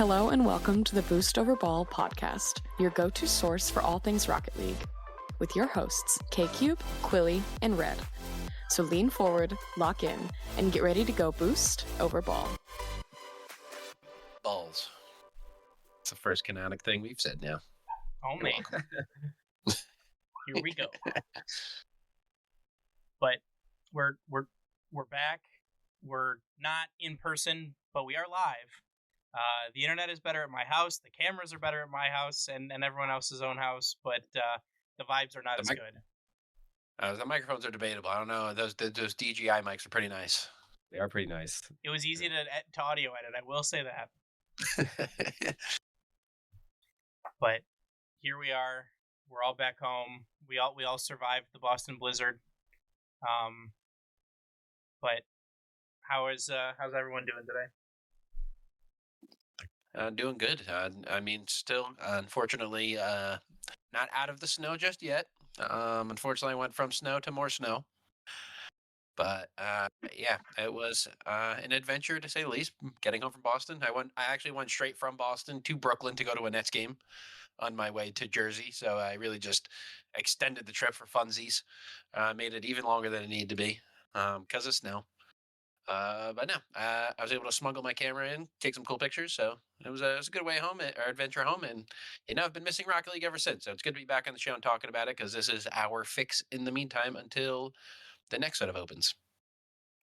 Hello and welcome to the Boost Over Ball podcast, your go-to source for all things Rocket League, with your hosts, K-Cube, Quilly, and Red. So lean forward, lock in, and get ready to go Boost Over Ball. Balls. It's the first canonic thing we've said now. Oh man. Here we go. But we're back. We're not in person, but we are live. The internet is better at my house. The cameras are better at my house and everyone else's own house, but the vibes are not as good. The microphones are debatable. I don't know. Those DJI mics are pretty nice. They are pretty nice. It was easy to audio edit. I will say that. But here we are. We're all back home. We all survived the Boston Blizzard. But how's everyone doing today? Doing good. I mean, still, unfortunately, not out of the snow just yet. Unfortunately, I went from snow to more snow. But yeah, it was an adventure to say the least. Getting home from Boston, I actually went straight from Boston to Brooklyn to go to a Nets game on my way to Jersey. So I really just extended the trip for funsies. Made it even longer than it needed to be because of snow. But no, I was able to smuggle my camera in, take some cool pictures. So it was a good way home, or adventure home. And I've been missing Rocket League ever since. So it's good to be back on the show and talking about it because this is our fix in the meantime until the next set of opens.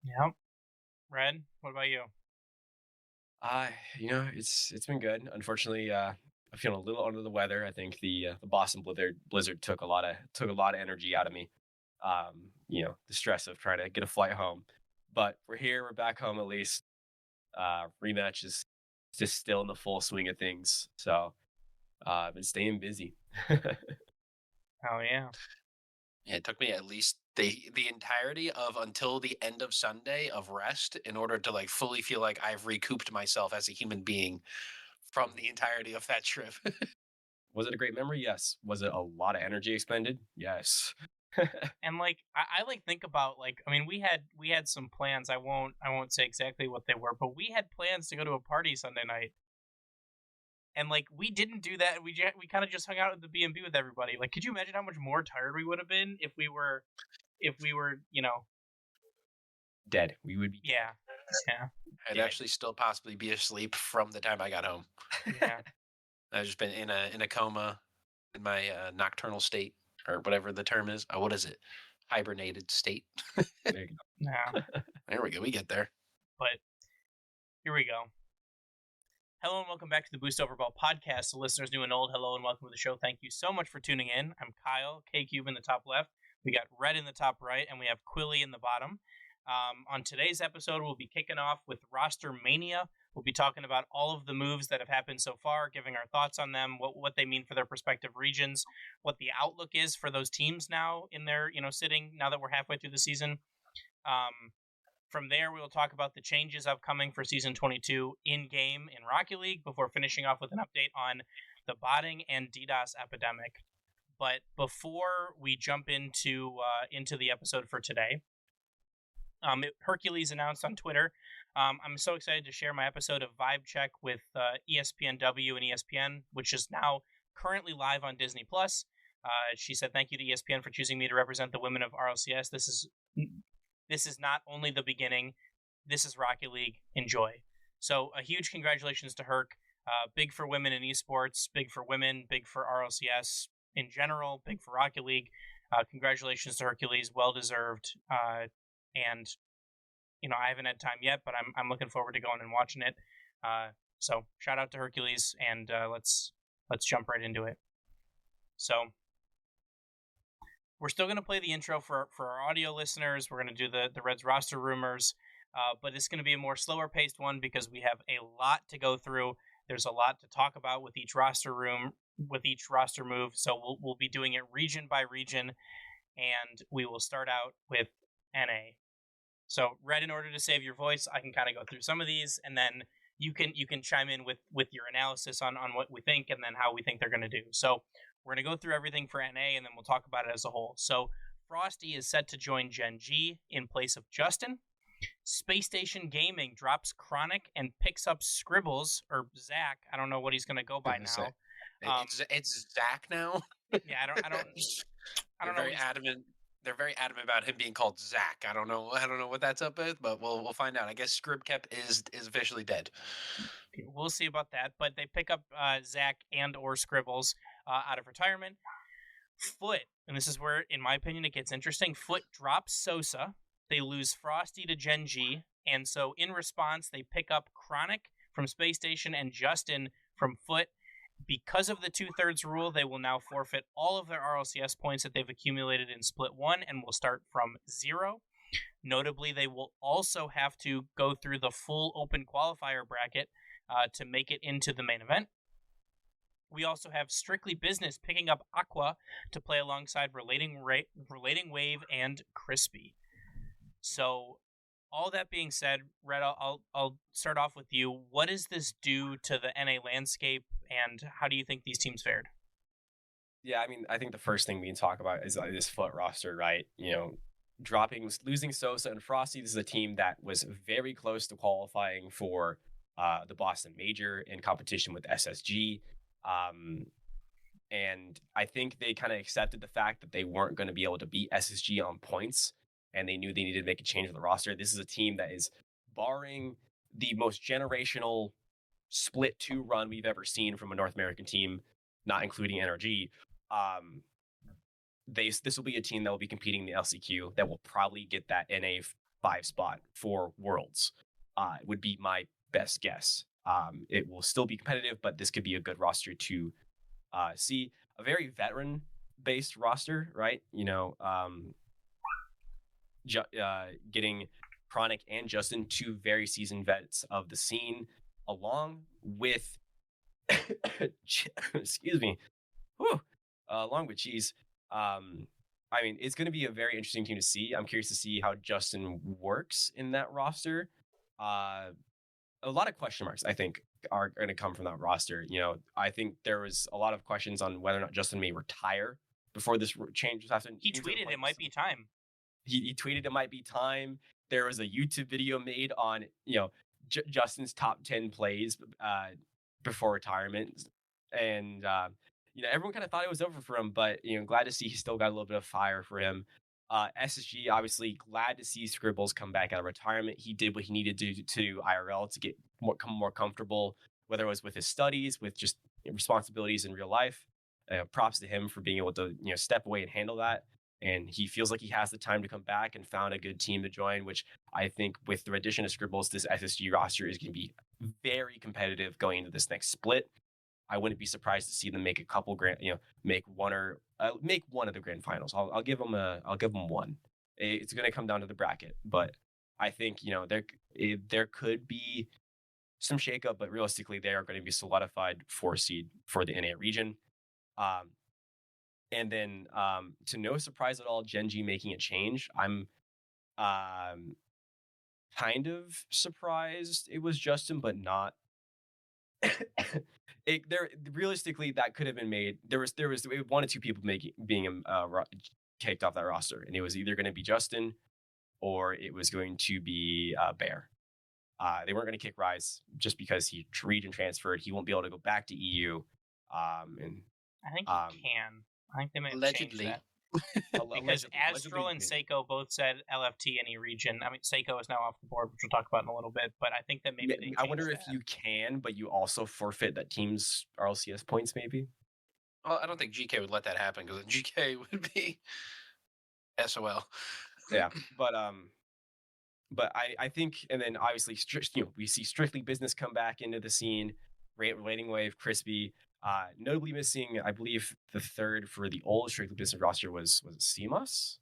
Yep. Red, what about you? It's been good. Unfortunately, I'm feeling a little under the weather. I think the Boston Blizzard took a lot of energy out of me. The stress of trying to get a flight home. But we're here. We're back home at least. Rematch is just still in the full swing of things. So I've been staying busy. Oh yeah. Yeah, it took me at least the entirety of until the end of Sunday of rest in order to like fully feel like I've recouped myself as a human being from the entirety of that trip. Was it a great memory? Yes. Was it a lot of energy expended? Yes. And like I like think about we had some plans. I won't say exactly what they were, but we had plans to go to a party Sunday night. And like we didn't do that. We kind of just hung out at the B&B with everybody. Like, could you imagine how much more tired we would have been if we were dead? We would be. Yeah. I'd actually still possibly be asleep from the time I got home. Yeah. I've just been in a coma in my nocturnal state. Or whatever the term is. What is it? Hibernated state. There you go. Yeah. There we go. We get there. But here we go. Hello and welcome back to the Boost Over Ball podcast. So listeners new and old, hello and welcome to the show. Thank you so much for tuning in. I'm Kyle, K-Cube in the top left. We got Red in the top right, and we have Quilly in the bottom. On today's episode, we'll be kicking off with Roster Mania. We'll be talking about all of the moves that have happened so far, giving our thoughts on them, what they mean for their respective regions, what the outlook is for those teams now in their, sitting, now that we're halfway through the season. From there, we will talk about the changes upcoming for Season 22 in-game in Rocket League before finishing off with an update on the botting and DDoS epidemic. But before we jump into the episode for today, Hercules announced on Twitter, I'm so excited to share my episode of Vibe Check with ESPNW and ESPN, which is now currently live on Disney+. She said, thank you to ESPN for choosing me to represent the women of RLCS. This is not only the beginning. This is Rocket League. Enjoy. So a huge congratulations to Herc. Big for women in esports, big for women, big for RLCS in general, big for Rocket League. Congratulations to Hercules. Well-deserved. And I haven't had time yet, but I'm looking forward to going and watching it. So shout out to Hercules, and let's jump right into it. So we're still going to play the intro for our audio listeners. We're going to do the Reds roster rumors, but it's going to be a more slower paced one because we have a lot to go through. There's a lot to talk about with each roster room, with each roster move. So we'll be doing it region by region, and we will start out with NA. So, Red, in order to save your voice, I can kind of go through some of these, and then you can chime in with your analysis on what we think and then how we think they're going to do. So, we're going to go through everything for NA, and then we'll talk about it as a whole. So, Frosty is set to join Gen G in place of Justin. Space Station Gaming drops Chronic and picks up Scribbles, or Zach. I don't know what he's going to go by now. It's Zach now. Yeah, I don't They're know. very adamant. They're very adamant about him being called Zach. I don't know what that's up with, but we'll find out. I guess Scribkep is officially dead. We'll see about that. But they pick up Zach and or Scribbles out of retirement. Foot, and this is where, in my opinion, it gets interesting. Foot drops Sosa. They lose Frosty to Gen G, and so in response, they pick up Chronic from Space Station and Justin from Foot. Because of the 2/3 rule, they will now forfeit all of their RLCS points that they've accumulated in Split 1 and will start from 0. Notably, they will also have to go through the full open qualifier bracket to make it into the main event. We also have Strictly Business picking up Aqua to play alongside Relating Wave and Crispy. So, all that being said, Red, I'll start off with you. What does this do to the NA landscape, and how do you think these teams fared? Yeah, I mean, I think the first thing we can talk about is this Foot roster, right? Losing Sosa and Frosty. This is a team that was very close to qualifying for the Boston Major in competition with SSG. And I think they kind of accepted the fact that they weren't going to be able to beat SSG on points, and they knew they needed to make a change in the roster. This is a team that is, barring the most generational Split 2 run we've ever seen from a North American team, not including NRG, this will be a team that will be competing in the LCQ that will probably get that NA 5 spot for Worlds. Would be my best guess. It will still be competitive, but this could be a good roster to see. A very veteran-based roster, right? Getting Chronic and Justin, 2 very seasoned vets of the scene, along with excuse me, along with Cheese. I mean, it's going to be a very interesting team to see. I'm curious to see how Justin works in that roster. A lot of question marks, I think, are going to come from that roster. I think there was a lot of questions on whether or not Justin may retire before this change was happening. He tweeted it might be time. He tweeted it might be time. There was a YouTube video made on, Justin's top 10 plays before retirement. And, everyone kind of thought it was over for him, but, glad to see he still got a little bit of fire for him. SSG, obviously glad to see Scribbles come back out of retirement. He did what he needed to do to IRL to get more comfortable, whether it was with his studies, with just responsibilities in real life. Props to him for being able to, step away and handle that. And he feels like he has the time to come back and found a good team to join, which I think with the addition of Scribbles, this SSG roster is going to be very competitive going into this next split. I wouldn't be surprised to see them make a couple make one of the grand finals. I'll give them one. It's going to come down to the bracket, but I think there could be some shakeup, but realistically they are going to be solidified 4 seed for the NA region. And then to no surprise at all, Gen G making a change. I'm kind of surprised it was Justin, but not. Realistically, that could have been made. There was 1 or 2 people being kicked off that roster, and it was either going to be Justin or it was going to be Bear. They weren't going to kick Rise just because he region transferred. He won't be able to go back to EU. And I think he can. I think they might allegedly. change that. Because Astral and Seiko both said LFT any region. I mean, Seiko is now off the board, which we'll talk about in a little bit. But I think that maybe I wonder if you can, but you also forfeit that team's RLCS points, maybe. Well, I don't think GK would let that happen because GK would be SOL. Yeah, but I think, and then obviously, we see Strictly Business come back into the scene. Relating Wave, Crispy. Notably missing, I believe, the third for the old Strictly Business roster was it CMOS?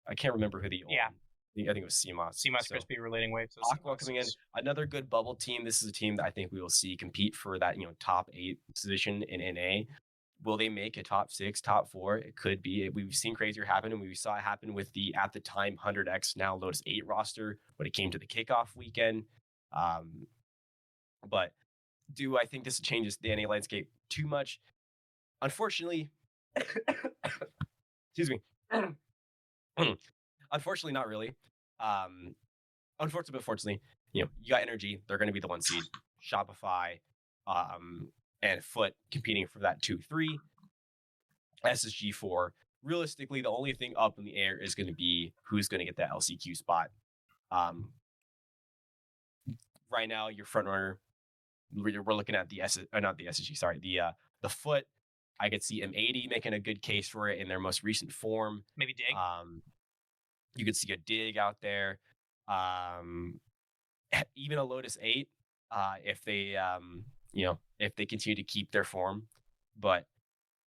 I can't remember who the old. Yeah. I think it was CMOS. CMOS, Crispy, Relating Wave. So Aqua coming in, another good bubble team. This is a team that I think we will see compete for that top 8 position in NA. Will they make a top 6, top 4? It could be. We've seen crazier happen, and we saw it happen with the at the time 100X now Lotus 8 roster when it came to the kickoff weekend. But do I think this changes the NA landscape too much? Unfortunately, excuse me. Unfortunately, not really. unfortunately, but fortunately, you got Energy. They're going to be the 1 seed. Shopify, and Foot competing for that 2-3. SSG 4. Realistically, the only thing up in the air is going to be who's going to get that LCQ spot. Right now, your front runner, we're looking at the Foot. I could see M80 making a good case for it in their most recent form. Maybe Dig. You could see a Dig out there. Even a Lotus 8, if they if they continue to keep their form. But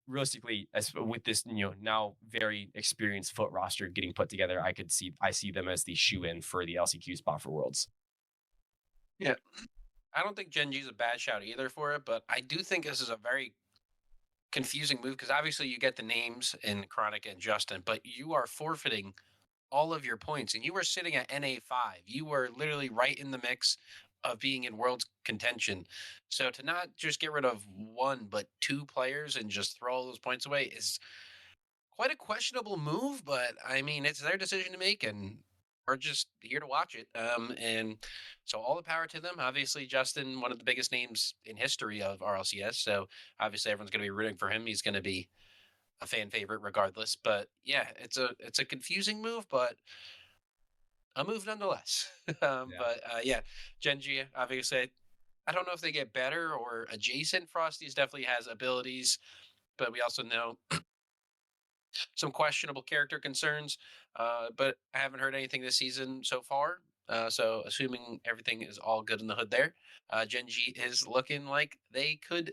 realistically, as with this now very experienced Foot roster getting put together, I see them as the shoe-in for the LCQ spot for Worlds. Yeah, I don't think Gen G is a bad shout either for it, but I do think this is a very confusing move because obviously you get the names in Chronic and Justin, but you are forfeiting all of your points, and you were sitting at NA5. You were literally right in the mix of being in World's contention. So to not just get rid of 1 but 2 players and just throw all those points away is quite a questionable move, but I mean, it's their decision to make, and we're just here to watch it. And so all the power to them. Obviously, Justin, one of the biggest names in history of RLCS, so obviously everyone's going to be rooting for him. He's going to be a fan favorite regardless. But yeah, it's a confusing move, but a move nonetheless. But yeah, Gen G, obviously, I don't know if they get better or adjacent. Frosty's definitely has abilities, but we also know some questionable character concerns. But I haven't heard anything this season so far. So assuming everything is all good in the hood there, Gen G is looking like they could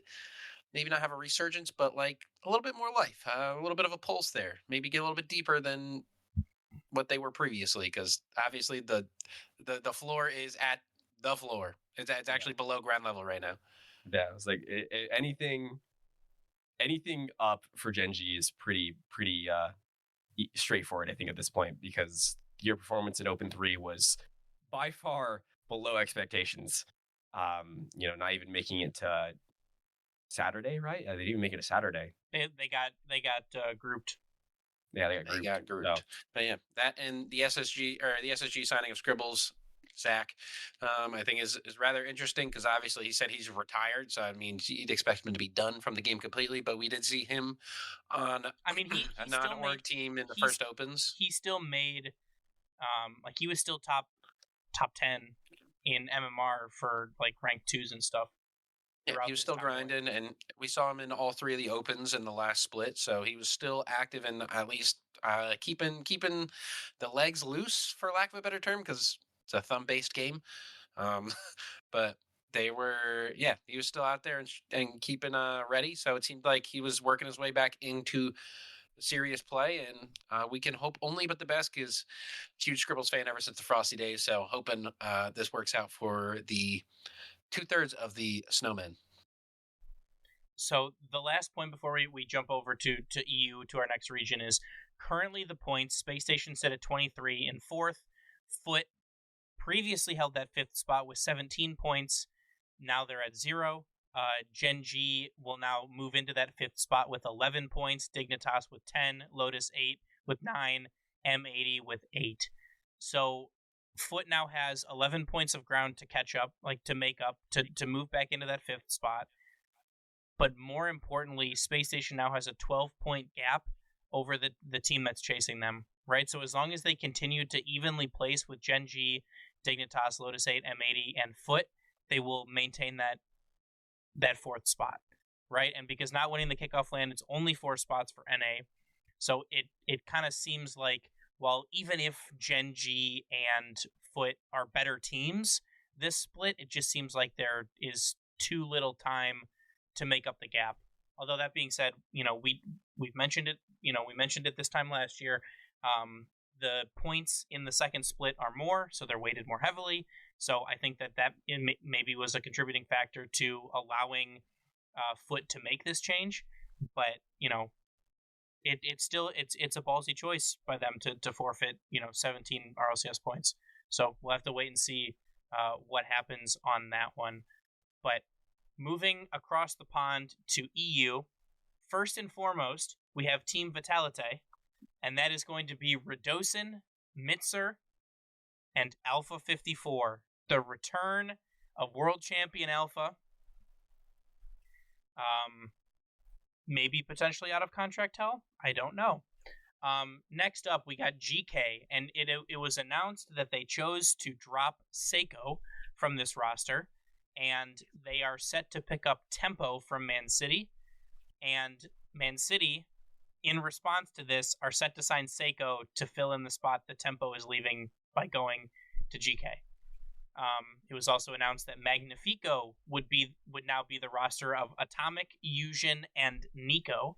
maybe not have a resurgence, but like a little bit more life, a little bit of a pulse there. Maybe get a little bit deeper than what they were previously, because obviously the floor is at the floor. It's actually below ground level right now. Yeah, it's like anything up for Gen G is pretty straightforward, I think, at this point, because your performance in Open 3 was by far below expectations. Not even making it to Saturday, right? They didn't even make it to Saturday. They got grouped. Yeah, they got grouped. No. But yeah, that and the SSG signing of Scribbles, Zach, I think is rather interesting because obviously he said he's retired, so I mean you'd expect him to be done from the game completely. But we did see him on a non-org team in the first opens. He still made he was still top 10 in MMR for like rank 2s and stuff. Yeah, he was still grinding, and we saw him in all 3 of the opens in the last split. So he was still active in at least keeping the legs loose, for lack of a better term, because it's a thumb-based game. But he was still out there and keeping ready. So it seemed like he was working his way back into serious play, and we can hope only but the best, because huge Scribbles fan ever since the Frosty days. So hoping this works out for the 2/3 of the Snowmen. So the last point before we jump over to EU, to our next region, is currently the points. Space Station sit at 23 in 4th. Foot previously held that 5th spot with 17 points. Now they're at 0. Gen G will now move into that 5th spot with 11 points. Dignitas with 10. Lotus 8 with 9. M80 with 8. So Foot now has 11 points of ground to catch up, to make up, to move back into that 5th spot. But more importantly, Space Station now has a 12-point gap over the team that's chasing them, right? So as long as they continue to evenly place with Gen G, Dignitas, Lotus 8, M80, and Foot, they will maintain that 4th spot, right? And because not winning the kickoff land, it's only 4 spots for NA. So it kind of seems like, well, even if Gen G and Foot are better teams, this split, it just seems like there is too little time to make up the gap. Although that being said, we've mentioned it. We mentioned it this time last year. The points in the second split are more, so they're weighted more heavily. So I think that maybe was a contributing factor to allowing Foot to make this change. But it's still it's a ballsy choice by them to forfeit 17 RLCS points. So we'll have to wait and see what happens on that one. But moving across the pond to EU, first and foremost, we have Team Vitality, and that is going to be Radosin, Mitzer, and Alpha 54, the return of world champion Alpha. Maybe potentially out of contract hell. I don't know. Next up, we got GK, and it was announced that they chose to drop Seiko from this roster, and they are set to pick up Tempo from Man City. And Man City, in response to this, are set to sign Seiko to fill in the spot that Tempo is leaving by going to GK. It was also announced that Magnifico would now be the roster of Atomic, Yujin, and Nico.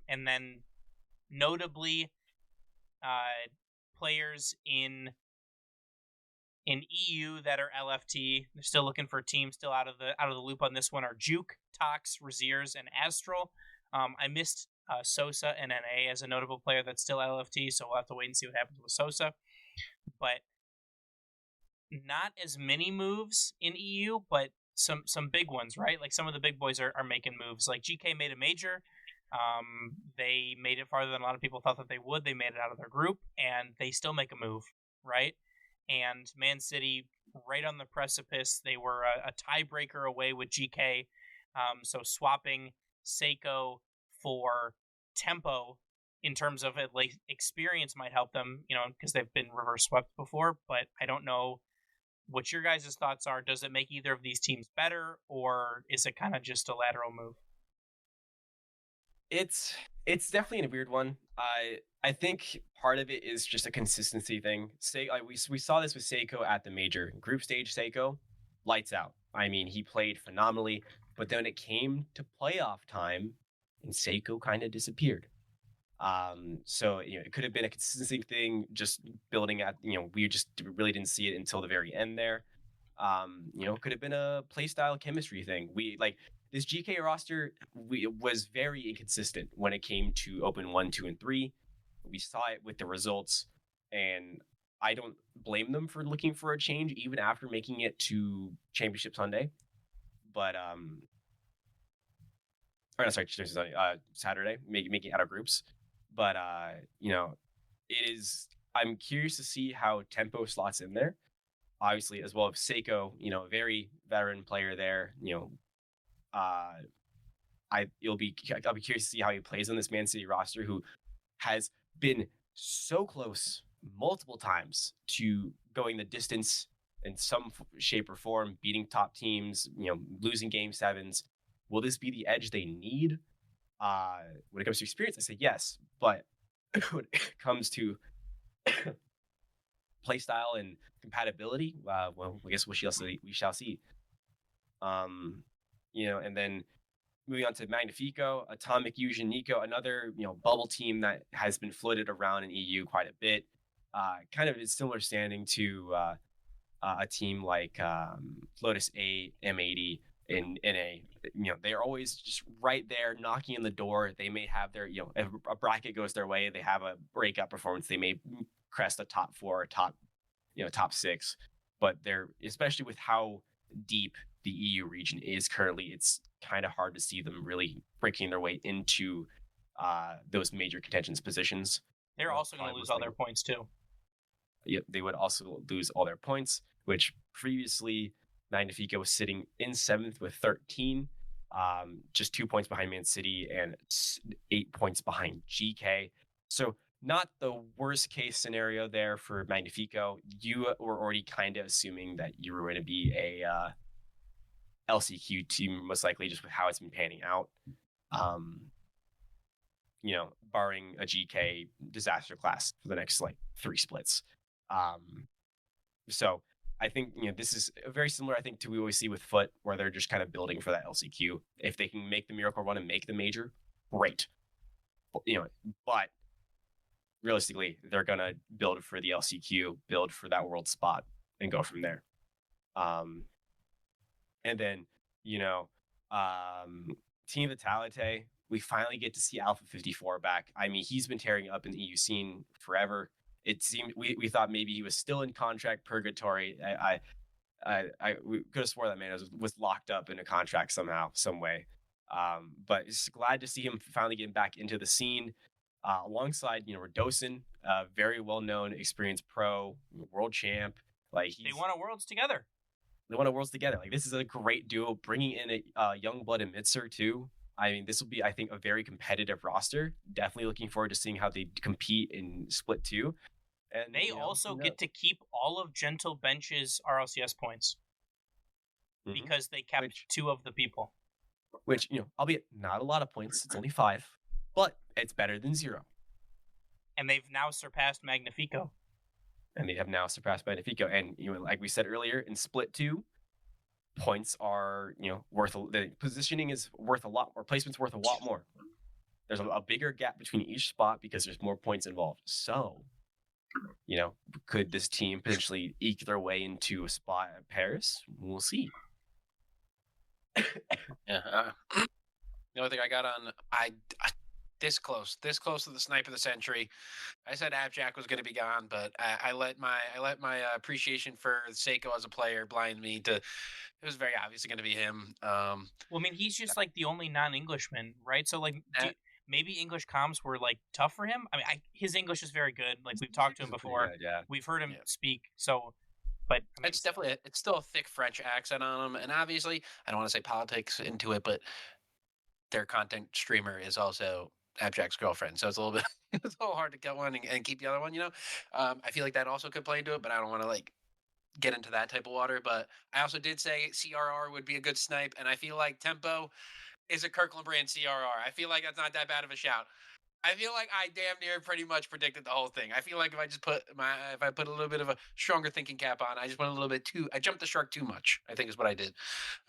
And then notably, players in EU that are LFT, they're still looking for a team, still out of the loop on this one, are Juke, Tox, Raziers, and Astral. I missed Sosa and NA as a notable player that's still LFT, so we'll have to wait and see what happens with Sosa. But not as many moves in EU, but some big ones, right? Like some of the big boys are making moves. Like GK made a major. They made it farther than a lot of people thought that they would. They made it out of their group, and they still make a move, right? And Man City, right on the precipice, they were a tiebreaker away with GK. So swapping Seiko for Tempo in terms of at least experience might help them, because they've been reverse swept before. But I don't know what your guys' thoughts are. Does it make either of these teams better, or is it kind of just a lateral move? It's definitely a weird one. I think part of it is just a consistency thing. We saw this with Seiko at the major group stage. Seiko, lights out. I mean, he played phenomenally, but then when it came to playoff time, and Seiko kind of disappeared. So it could have been a consistency thing, just building at. We just really didn't see it until the very end there. Could have been a playstyle chemistry thing. This GK roster was very inconsistent when it came to Open 1, 2, and 3. We saw it with the results, and I don't blame them for looking for a change, even after making it to Championship Sunday. But Saturday, making it out of groups. But it is. I'm curious to see how Tempo slots in there. Obviously, as well as Seiko, a very veteran player there. I'll be curious to see how he plays on this Man City roster, who has been so close multiple times to going the distance in some shape or form, beating top teams, losing game sevens. Will this be the edge they need? When it comes to experience, I say yes, but when it comes to play style and compatibility, well, I guess we shall see. And then moving on to Magnifico, Atomic, Yujin, Nico, another bubble team that has been floated around in EU quite a bit. Kind of a similar standing to a team like Lotus 8, M80 in NA. They're always just right there knocking on the door. They may have their if a bracket goes their way, they have a breakout performance. They may crest a top 4, top 6, but they're, especially with how deep the EU region is currently, it's kind of hard to see them really breaking their way into those major contentions positions. They're also going to lose all their points too. Yep, they would also lose all their points, which previously Magnifico was sitting in 7th with 13, just 2 points behind Man City and 8 points behind GK. So not the worst case scenario there for Magnifico. You were already kind of assuming that you were going to be a LCQ team, most likely, just with how it's been panning out. Barring a GK disaster class for the next 3 splits. So I think this is very similar, I think, to what we always see with Foot, where they're just kind of building for that LCQ. If they can make the miracle run and make the major, great. But realistically, they're gonna build for the LCQ, build for that world spot, and go from there. And then, Team Vitality, we finally get to see Alpha 54 back. I mean, he's been tearing up in the EU scene forever. It seemed we thought maybe he was still in contract purgatory. We could have swore that man was locked up in a contract somehow, some way. But it's glad to see him finally getting back into the scene. alongside Radosin, very well known, experienced pro, world champ. Like they won a Worlds together. They won a Worlds together. Like this is a great duo. Bringing in a Youngblood and Mitzer too. I mean, this will be, I think, a very competitive roster. Definitely looking forward to seeing how they compete in Split 2. And they also get to keep all of Gentle Bench's RLCS points because they kept 2 of the people. Which, albeit not a lot of points, it's only 5, but it's better than 0. And they've now surpassed Magnifico. And like we said earlier, in Split 2, points are, the positioning is worth a lot more. Placement's worth a lot more. There's a bigger gap between each spot because there's more points involved. So, could this team potentially eke their way into a spot at Paris? We'll see. Yeah. The only thing I got on, this close to the snipe of the century. I said Abjack was going to be gone, but I let my appreciation for Seiko as a player blind me to. It was very obviously going to be him. Well, I mean, he's just like the only non-Englishman, right? So like, maybe English comms were like tough for him. I mean, his English is very good. Like we've talked to him before. Good, yeah. We've heard him speak. So, but I mean, it's still a thick French accent on him, and obviously I don't want to say politics into it, but their content streamer is also Abjack's girlfriend, so it's a little bit it's a little hard to get one and keep the other one. I feel like that also could play into it, but I don't want to like get into that type of water. But I also did say CRR would be a good snipe, and I feel like Tempo is a Kirkland brand CRR. I feel like that's not that bad of a shout. I feel like I damn near pretty much predicted the whole thing. I feel like if I put a little bit of a stronger thinking cap on, I just went a little bit I jumped the shark too much, I think is what I did.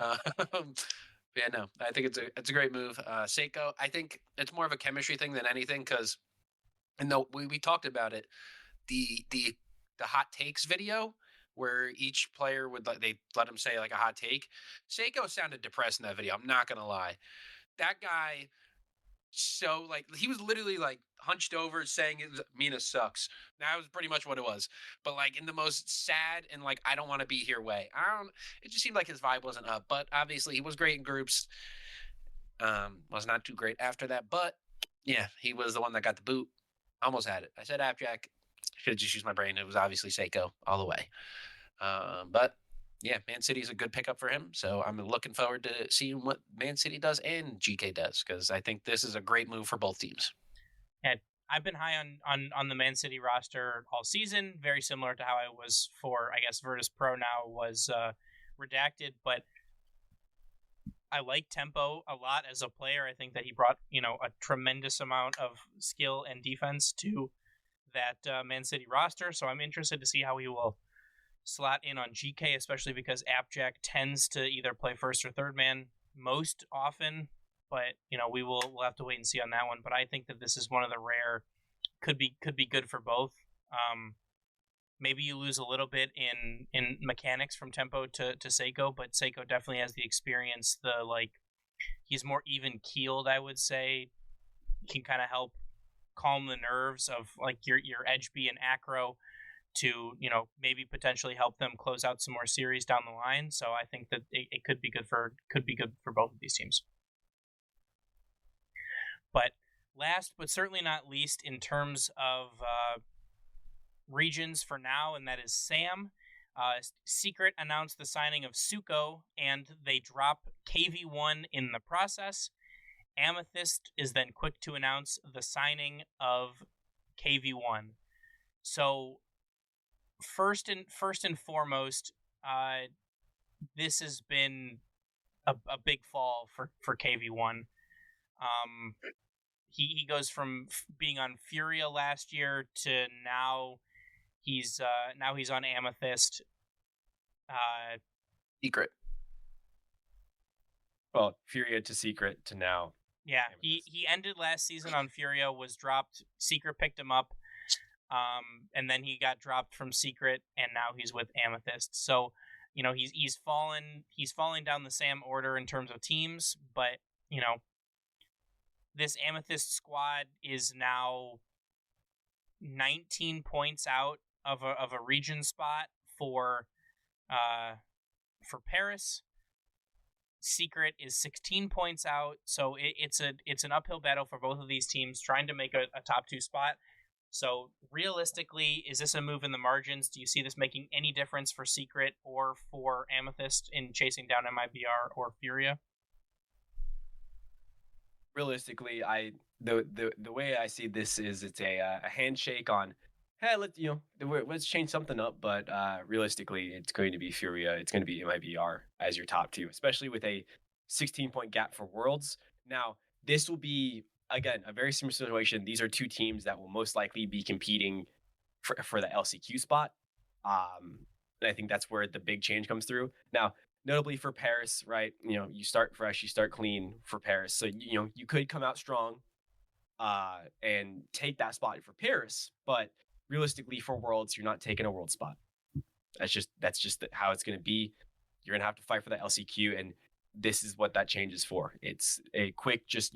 Yeah, no, I think it's a great move. Seiko, I think it's more of a chemistry thing than anything because, and though we talked about it, the hot takes video where each player they let him say like a hot take. Seiko sounded depressed in that video. I'm not gonna lie, that guy. So like he was literally like hunched over saying Mina sucks. That was pretty much what it was. But like in the most sad and like I don't want to be here way. It just seemed like his vibe wasn't up. But obviously he was great in groups. Was not too great after that. But yeah, he was the one that got the boot. Almost had it. I said Abjack. Should have just used my brain. It was obviously Seiko all the way. But yeah, Man City is a good pickup for him. So I'm looking forward to seeing what Man City does and GK does because I think this is a great move for both teams. Yeah, I've been high on the Man City roster all season, very similar to how I was for, I guess, Virtus Pro now was redacted. But I like Tempo a lot as a player. I think that he brought, a tremendous amount of skill and defense to that Man City roster. So I'm interested to see how he will slot in on GK, especially because Abjack tends to either play first or third man most often. But we'll have to wait and see on that one. But I think that this is one of the rare, could be good for both. Maybe you lose a little bit in mechanics from Tempo to Seiko, but Seiko definitely has the experience. He's more even keeled, I would say. Can kind of help calm the nerves of like your Edge B and Acro to maybe potentially help them close out some more series down the line. So I think that it could be good for both of these teams. But last but certainly not least in terms of regions for now, and that is SAM. Secret announced the signing of Suko, and they drop KV1 in the process. Amethyst is then quick to announce the signing of KV1. So first and foremost, this has been a big fall for KV1. He goes from being on Furia last year to now he's on Amethyst. Secret. Well, Furia to Secret to now. Yeah, he ended last season on Furia, was dropped. Secret picked him up, and then he got dropped from Secret, and now he's with Amethyst. So, he's falling down the SAM order in terms of teams, but this Amethyst squad is now 19 points out of a region spot for Paris. Secret is 16 points out, so it's an uphill battle for both of these teams trying to make a top 2 spot. So realistically, is this a move in the margins? Do you see this making any difference for Secret or for Amethyst in chasing down MIBR or Furia? Realistically, the way I see this is it's a handshake on, hey, let's change something up. But realistically, it's going to be Furia. It's going to be MIBR as your top 2, especially with a 16-point gap for Worlds. Now, this will be, again, a very similar situation. These are 2 teams that will most likely be competing for the LCQ spot. And I think that's where the big change comes through. Now, notably for Paris, right? You start fresh, you start clean for Paris. So, you could come out strong and take that spot for Paris. But realistically, for Worlds, you're not taking a World spot. That's just how it's going to be. You're going to have to fight for that LCQ. And this is what that change is for. It's a quick, just,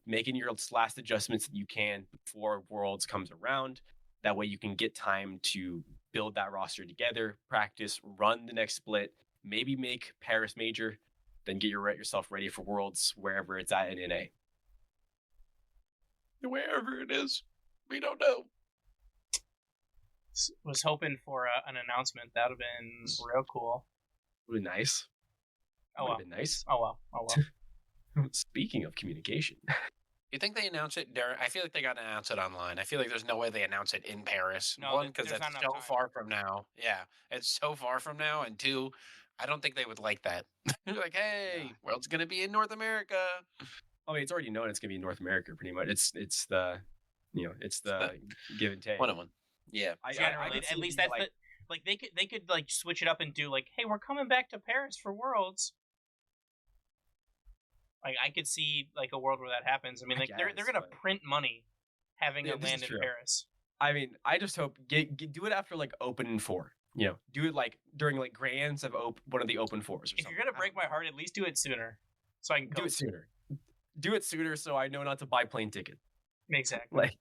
making your last adjustments that you can before Worlds comes around. That way you can get time to build that roster together, practice, run the next split, maybe make Paris major, then get yourself ready for Worlds wherever it's at in NA. Wherever it is, we don't know. Was hoping for an announcement. That would have been real cool. Would be nice. Oh well. Been nice. Oh well. Speaking of communication. You think they announce it, Darren? I feel like they got to announce it online. I feel like there's no way they announce it in Paris. No, One, because there's that's not so enough time. far from now. Yeah, it's so far from now. And 2, I don't think they would like that. They're like, hey, World's going to be in North America. I mean, it's already known it's going to be in North America pretty much. It's the give and take. 1-on-1. Yeah. Generally, at least that's like they could like switch it up and do like, hey, we're coming back to Paris for Worlds. Like I could see like a world where that happens. I mean, like they're gonna print money having it land in Paris. I mean, I just hope do it after like Open 4. Do it like during like grands of one of the Open 4s or something. If you're gonna break my heart, at least do it sooner, so I can go. Do it sooner. Do it sooner, so I know not to buy plane tickets. Exactly.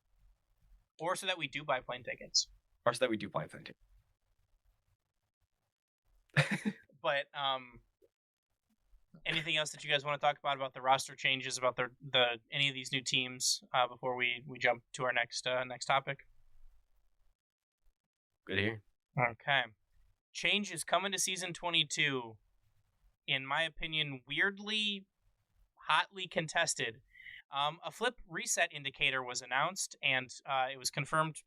Or so that we do buy plane tickets. But anything else that you guys want to talk about the roster changes, about the any of these new teams before we jump to our next topic? Good here. Okay. Change is coming to Season 22. In my opinion, weirdly, hotly contested. A flip reset indicator was announced, and it was confirmed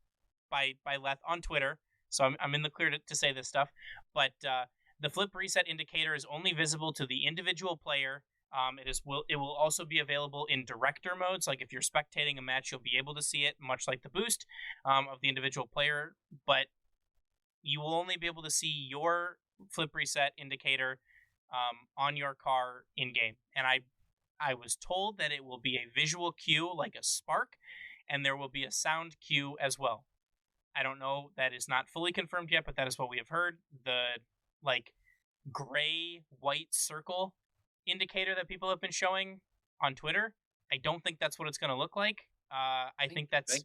by Leth on Twitter, so I'm in the clear to say this stuff. But the flip reset indicator is only visible to the individual player. It will also be available in director modes. Like if you're spectating a match, you'll be able to see it, much like the boost of the individual player. But you will only be able to see your flip reset indicator on your car in game. And I was told that it will be a visual cue like a spark, and there will be a sound cue as well. I don't know. That is not fully confirmed yet, but that is what we have heard. The like gray-white circle indicator that people have been showing on Twitter, I don't think that's what it's going to look like. I think that's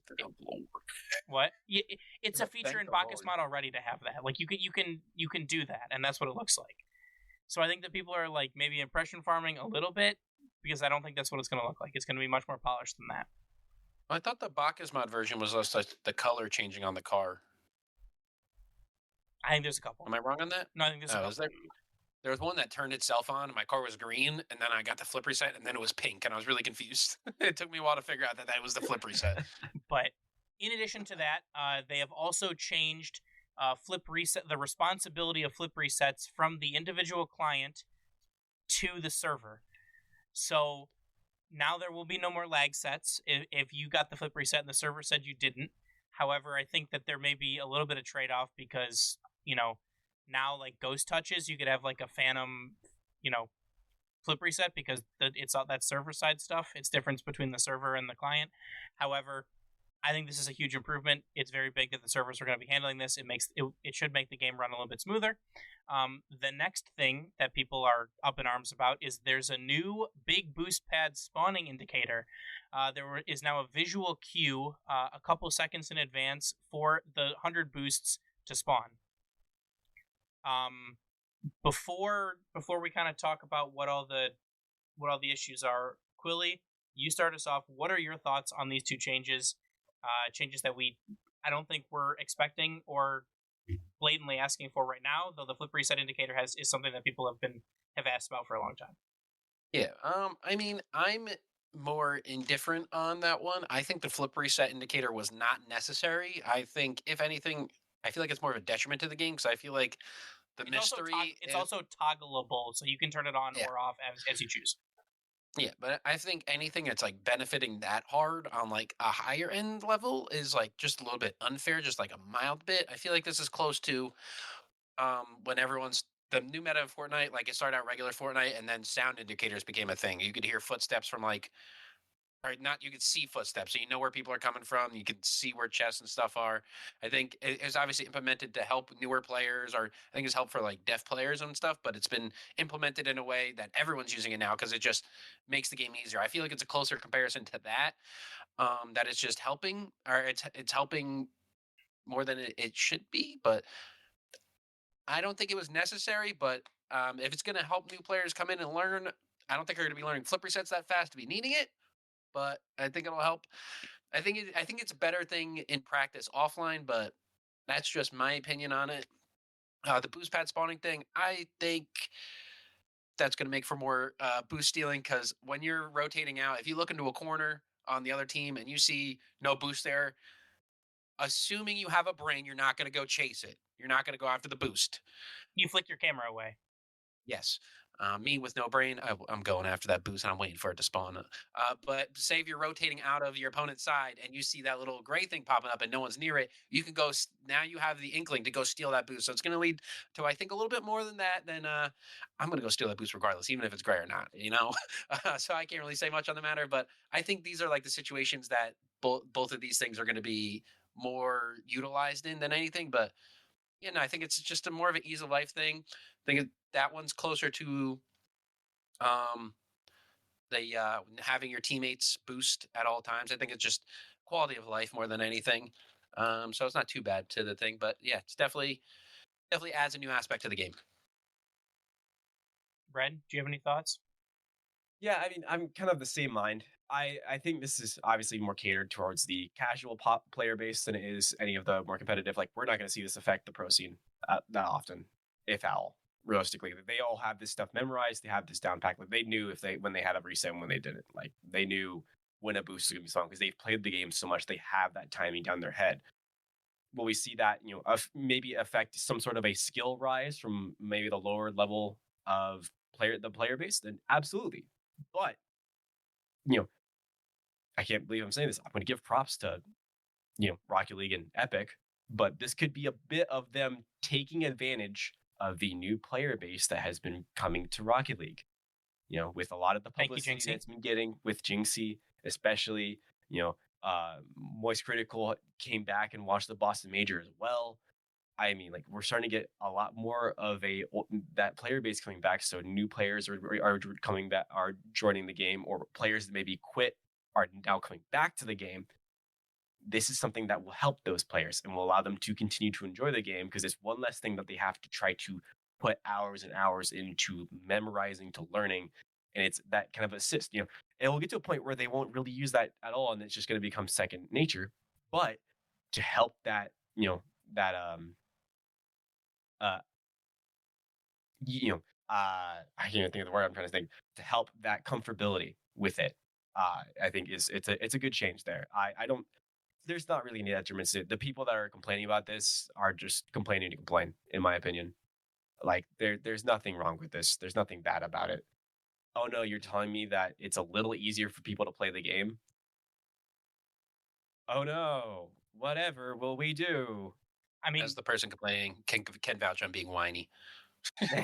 what it's a feature in Bacchus-Mod already to have that. Like you can do that, and that's what it looks like. So I think that people are like maybe impression farming a little bit, because I don't think that's what it's going to look like. It's going to be much more polished than that. I thought the Bacchus-Mod version was just like the color changing on the car. I think there's a couple. Am I wrong on that? No, I think there's a couple. There was one that turned itself on, and my car was green, and then I got the flip reset, and then it was pink, and I was really confused. It took me a while to figure out that was the flip reset. But in addition to that, they have also changed flip reset, the responsibility of flip resets from the individual client to the server. So now there will be no more lag sets if you got the flip reset and the server said you didn't. However, I think that there may be a little bit of trade-off because, now like ghost touches, you could have like a phantom, flip reset because it's all that server side stuff. It's difference between the server and the client. However, I think this is a huge improvement. It's very big that the servers are going to be handling this. It should make the game run a little bit smoother. The next thing that people are up in arms about is there's a new big boost pad spawning indicator. There is now a visual cue a couple seconds in advance for the 100 boosts to spawn. before we kind of talk about what all the issues are, Quilly, you start us off. What are your thoughts on these two changes? Changes that I don't think we're expecting or blatantly asking for right now, though the flip reset indicator is something that people have asked about for a long time. Yeah. I mean, I'm more indifferent on that one. I think the flip reset indicator was not necessary. I think, if anything, I feel like it's more of a detriment to the game because I feel like the mystery. It's also toggleable, so you can turn it on Yeah. or off as you choose. Yeah, but I think anything that's like benefiting that hard on like a higher end level is like just a little bit unfair, just like a mild bit. I feel like this is close to when everyone's the new meta of Fortnite, like it started out regular Fortnite and then sound indicators became a thing. You could hear footsteps from like or not you could see footsteps, so you know where people are coming from. You can see where chests and stuff are. I think it's obviously implemented to help newer players, or I think it's helped for like deaf players and stuff. But it's been implemented in a way that everyone's using it now because it just makes the game easier. I feel like it's a closer comparison to that. That it's just helping, or it's helping more than it should be. But I don't think it was necessary. But if it's going to help new players come in and learn, I don't think they're going to be learning flip resets that fast to be needing it, but I think it'll help. I think it's a better thing in practice offline, but that's just my opinion on it. The boost pad spawning thing, I think that's going to make for more boost stealing because when you're rotating out, if you look into a corner on the other team and you see no boost there, assuming you have a brain, you're not going to go chase it. You're not going to go after the boost. You flick your camera away. Yes. Me with no brain, I'm going after that boost and I'm waiting for it to spawn. But say if you're rotating out of your opponent's side and you see that little gray thing popping up and no one's near it, you can go. Now you have the inkling to go steal that boost. So it's going to lead to, I think, a little bit more than that. Then I'm going to go steal that boost regardless, even if it's gray or not. So I can't really say much on the matter. But I think these are like the situations that both of these things are going to be more utilized in than anything. But I think it's just a more of an ease of life thing. I think that one's closer to the having your teammates boost at all times. I think it's just quality of life more than anything. So it's not too bad to the thing, but yeah, it's definitely adds a new aspect to the game. Red, do you have any thoughts? Yeah, I mean, I'm kind of the same mind. I think this is obviously more catered towards the casual pop player base than it is any of the more competitive. Like, we're not going to see this affect the pro scene that often, if at all. Realistically, they all have this stuff memorized. They have this down pack. Like, they knew when they had a reset and when they didn't. Like, they knew when a boost was going to be spawned because they've played the game so much. They have that timing down their head. Will we see that maybe affect some sort of a skill rise from maybe the lower level of the player base? Then absolutely. But I can't believe I'm saying this. I'm going to give props to Rocket League and Epic, but this could be a bit of them taking advantage of the new player base that has been coming to Rocket League. With a lot of the publicity that's been getting with Jinxie, especially, Moist Critical came back and watched the Boston Major as well. I mean, like, we're starting to get a lot more of that player base coming back. So new players are coming back, are joining the game, or players that maybe quit are now coming back to the game. This is something that will help those players and will allow them to continue to enjoy the game because it's one less thing that they have to try to put hours and hours into memorizing, to learning. And it's that kind of assist, it will get to a point where they won't really use that at all. And it's just going to become second nature. But to help that, I can't even think of the word I'm trying to think, to help that comfortability with it. I think it's a good change there. There's not really any detriments. The people that are complaining about this are just complaining to complain, in my opinion. Like, there's nothing wrong with this. There's nothing bad about it. Oh no, you're telling me that it's a little easier for people to play the game? Oh no, whatever will we do? I mean, as the person complaining can vouch on being whiny. But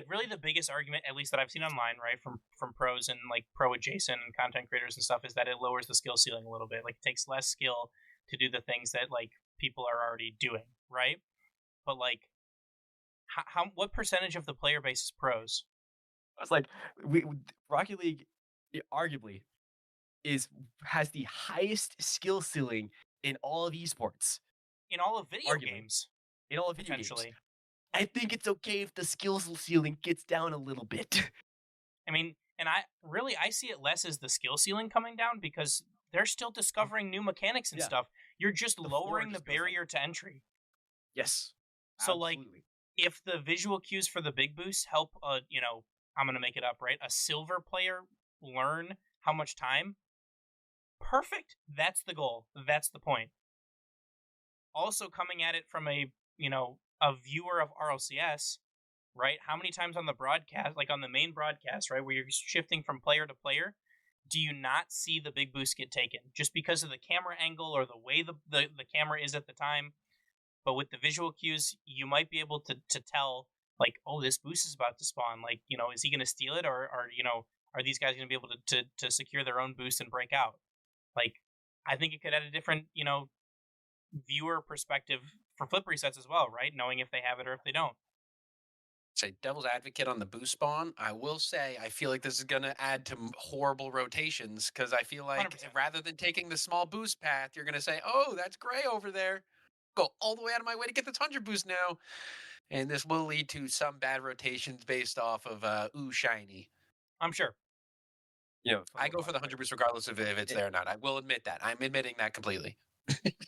really the biggest argument, at least that I've seen online, right, from pros and like pro adjacent and content creators and stuff, is that it lowers the skill ceiling a little bit. Like, it takes less skill to do the things that like people are already doing, right? But like, what percentage of the player base is pros? I was like, Rocket League arguably has the highest skill ceiling in all of esports. In all of video games. In all of video potentially. games. I think it's okay if the skills ceiling gets down a little bit. I mean, and I see it less as the skill ceiling coming down because they're still discovering new mechanics and Yeah. stuff. You're just The lowering floor the just goes up. barrier to entry. Yes. So, like, Absolutely. if the visual cues for the big boost help, I'm gonna make it up, right? A silver player learn how much time. Perfect. That's the goal. That's the point. Also, coming at it from a viewer of RLCS, right? How many times on the broadcast, like on the main broadcast, right, where you're shifting from player to player, do you not see the big boost get taken just because of the camera angle or the way the camera is at the time? But with the visual cues, you might be able to tell, like, oh, this boost is about to spawn. Like, is he going to steal it, or are these guys going to be able to secure their own boost and break out? Like, I think it could add a different, viewer perspective for flip resets as well, right? Knowing if they have it or if they don't. Say devil's advocate on the boost spawn. I will say I feel like this is going to add to horrible rotations because I feel like 100%. rather than taking the small boost path, you're going to say, "Oh, that's gray over there. Go all the way out of my way to get this 100 boost now," and this will lead to some bad rotations based off of ooh shiny. I'm sure. I go for the 100 boost regardless of if it's there or not. I will admit that. I'm admitting that completely.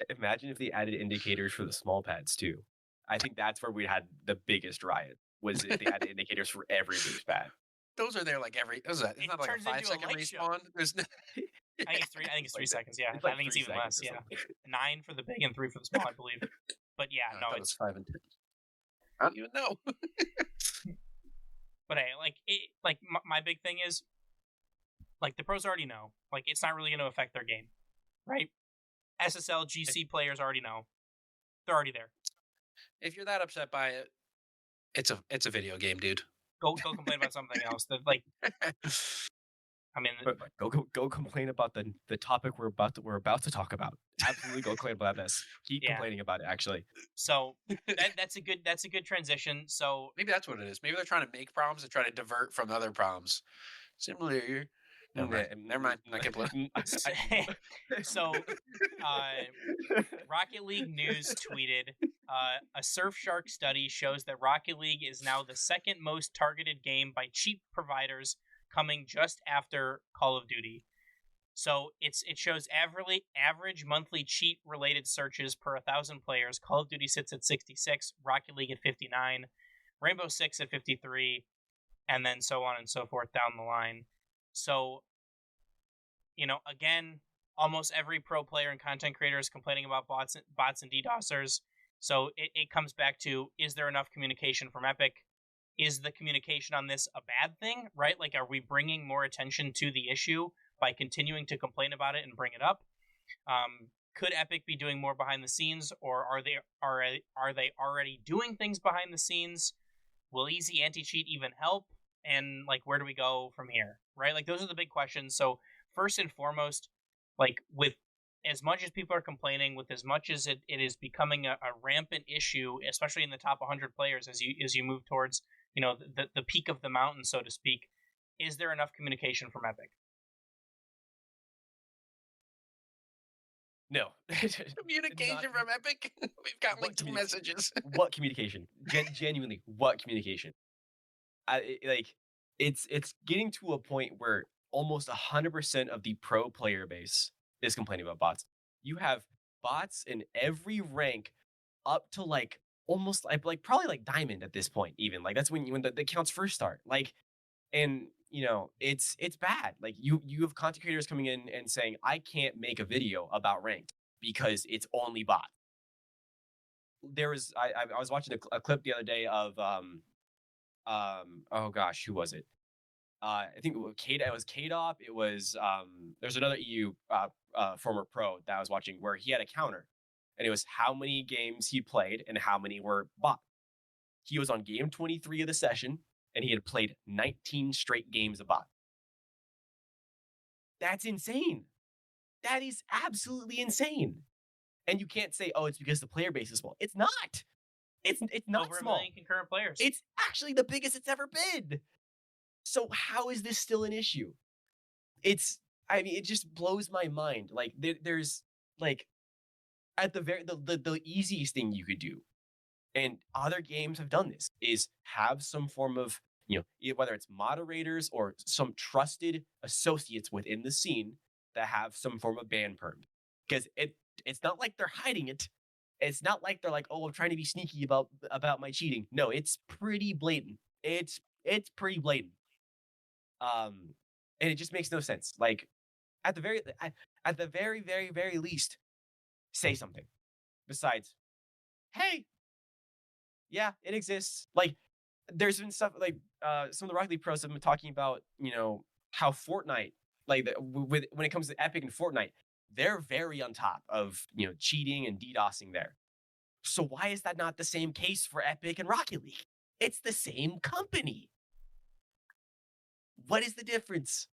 Imagine if they added indicators for the small pads too. I think that's where we had the biggest riot. Was if they added indicators for every boost pad. Those are there like every. It's not like a turns into a 5-second light show. respawn. There's no. I think it's 3 seconds. Yeah, It's like I think it's 3 even less. seconds or Yeah, something. 9 for the big and 3 for the small, I believe. But yeah, I no, thought it it's was 5 and 10. I don't even know. But hey, my big thing is, like, the pros already know, like, it's not really going to affect their game, right? SSL, GC players already know, they're already there. If you're that upset by it, it's a video game, dude. Go complain about something else. That, like, I mean, But go complain about the topic we're about to talk about. Absolutely, go complain about this. Keep Yeah. complaining about it. Actually, so that's a good transition. So Maybe that's what it is. Maybe they're trying to make problems and try to divert from other problems. Similar. Never mind. I'm not gonna so Rocket League News tweeted, a Surfshark study shows that Rocket League is now the second most targeted game by cheat providers, coming just after Call of Duty. So it shows average monthly cheat related searches per 1,000 players. Call of Duty sits at 66, Rocket League at 59, Rainbow Six at 53, and then so on and so forth down the line. So, again, almost every pro player and content creator is complaining about bots and DDoSers. So it comes back to, is there enough communication from Epic? Is the communication on this a bad thing, right? Like, are we bringing more attention to the issue by continuing to complain about it and bring it up? Could Epic be doing more behind the scenes, or are they already doing things behind the scenes? Will easy anti-cheat even help? And, like, where do we go from here, right? Like, those are the big questions. So first and foremost, like, with as much as people are complaining, with as much as it is becoming a rampant issue, especially in the top 100 players as you move towards, the peak of the mountain, so to speak, is there enough communication from Epic? no. communication from Epic. We've got like 2 messages. What communication? Genuinely, what communication? It's getting to a point where almost 100% of the pro player base is complaining about bots. You have bots in every rank up to like almost like probably like diamond at this point. Even like that's when the counts first start. Like, and it's bad. Like you have content creators coming in and saying, I can't make a video about ranked because it's only bot. There was I was watching a clip the other day of oh gosh, who was it? I think it was KDOP. It was there's another EU former pro that I was watching where he had a counter, and it was how many games he played and how many were bot. He was on game 23 of the session, and he had played 19 straight games of bot. That's insane. That is absolutely insane. And you can't say, oh, it's because the player base is small. It's not. It's not over small. 1 million concurrent players. It's actually the biggest it's ever been. So how is this still an issue? It just blows my mind. Like there's like at the easiest thing you could do And other games have done this, is have some form of, whether it's moderators or some trusted associates within the scene that have some form of ban perm. Because it's not like they're hiding it. It's not like they're like, oh, I'm trying to be sneaky about my cheating. No, it's pretty blatant. It's pretty blatant. And it just makes no sense. Like, at the very, very, very least, say something besides, hey, yeah, it exists. Like, there's been stuff like some of the Rocket League pros have been talking about, how Fortnite, like when it comes to Epic and Fortnite, they're very on top of, cheating and DDoSing there. So why is that not the same case for Epic and Rocket League? It's the same company. What is the difference?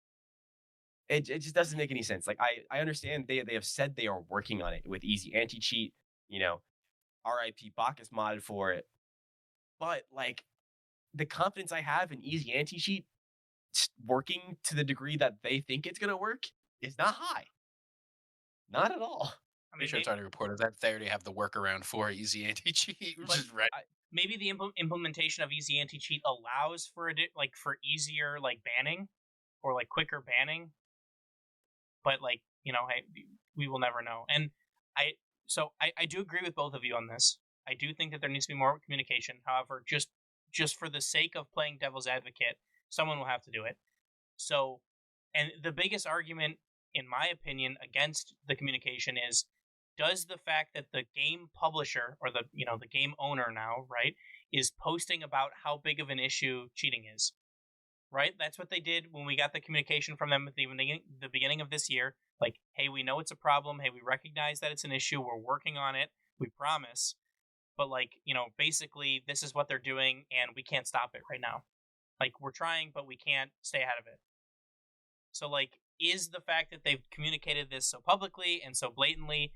It just doesn't make any sense. Like, I understand they have said they are working on it with easy anti-cheat, RIP Bacchus modded for it. But, like, the confidence I have in easy anti-cheat working to the degree that they think it's going to work is not high. Not at all. I mean, sure it's already reported that they already have the workaround for easy anti-cheat, which is right. Maybe the implementation of easy anti-cheat allows for for easier banning or quicker banning, but we will never know. And I do agree with both of you on this. I do think that there needs to be more communication. However, just for the sake of playing devil's advocate, someone will have to do it. So, and the biggest argument, in my opinion, against the communication is, does the fact that the game publisher or the game owner now, right, is posting about how big of an issue cheating is, right? That's what they did when we got the communication from them at the beginning of this year. Like, hey, we know it's a problem. Hey, we recognize that it's an issue. We're working on it. We promise. But basically this is what they're doing and we can't stop it right now. Like, we're trying, but we can't stay ahead of it. So is the fact that they've communicated this so publicly and so blatantly,